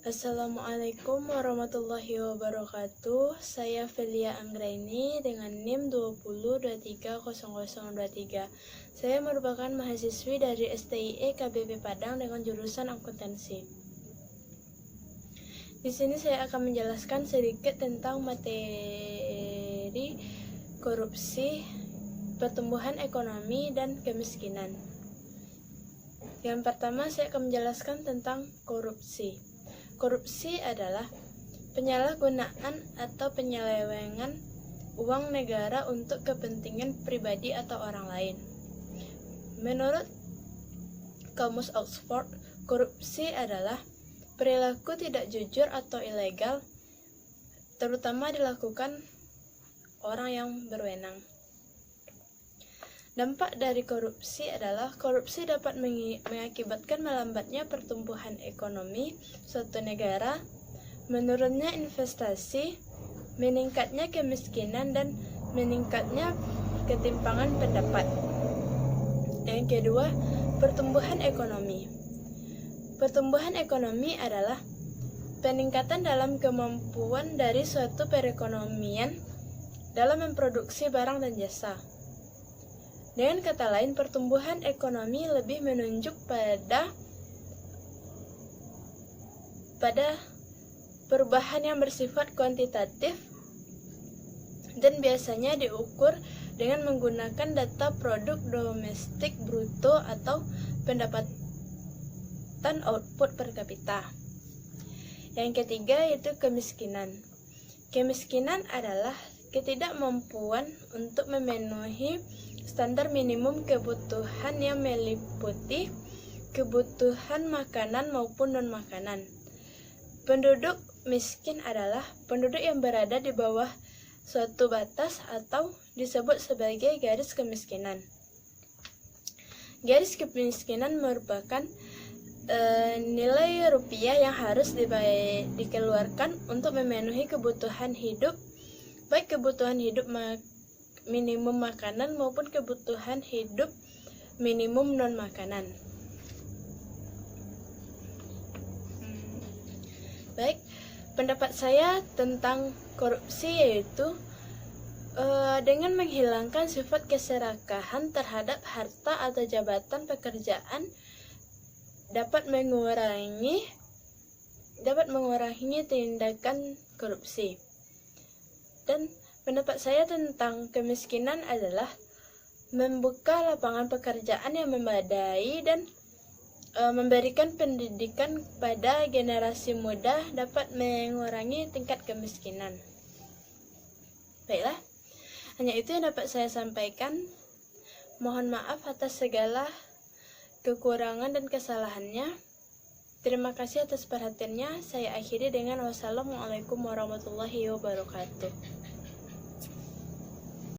Assalamualaikum warahmatullahi wabarakatuh. Saya Felia Anggraini dengan NIM 20230023. Saya merupakan mahasiswi dari STIE KBP Padang dengan jurusan akuntansi. Di sini saya akan menjelaskan sedikit tentang materi korupsi, pertumbuhan ekonomi, dan kemiskinan. Yang pertama, saya akan menjelaskan tentang korupsi. Korupsi adalah penyalahgunaan atau penyelewengan uang negara untuk kepentingan pribadi atau orang lain. Menurut Kamus Oxford, korupsi adalah perilaku tidak jujur atau ilegal, terutama dilakukan orang yang berwenang. Dampak dari korupsi adalah korupsi dapat mengakibatkan melambatnya pertumbuhan ekonomi suatu negara, menurunnya investasi, meningkatnya kemiskinan, dan meningkatnya ketimpangan pendapat. Yang kedua, pertumbuhan ekonomi. Pertumbuhan ekonomi adalah peningkatan dalam kemampuan dari suatu perekonomian dalam memproduksi barang dan jasa. Dengan kata lain, pertumbuhan ekonomi lebih menunjuk pada perubahan yang bersifat kuantitatif dan biasanya diukur dengan menggunakan data produk domestik bruto atau pendapatan output per kapita. Yang ketiga yaitu kemiskinan. Kemiskinan adalah ketidakmampuan untuk memenuhi standar minimum kebutuhan yang meliputi kebutuhan makanan maupun non-makanan. Penduduk miskin adalah penduduk yang berada di bawah suatu batas atau disebut sebagai garis kemiskinan. Garis kemiskinan merupakan nilai rupiah yang harus dikeluarkan untuk memenuhi kebutuhan hidup, baik kebutuhan hidup minimum makanan maupun kebutuhan hidup minimum non-makanan. Baik, pendapat saya tentang korupsi yaitu dengan menghilangkan sifat keserakahan terhadap harta atau jabatan pekerjaan dapat mengurangi tindakan korupsi. Dan pendapat saya tentang kemiskinan adalah membuka lapangan pekerjaan yang memadai dan memberikan pendidikan pada generasi muda dapat mengurangi tingkat kemiskinan. Baiklah, hanya itu yang dapat saya sampaikan. Mohon maaf atas segala kekurangan dan kesalahannya. Terima kasih atas perhatiannya. Saya akhiri dengan wassalamualaikum warahmatullahi wabarakatuh.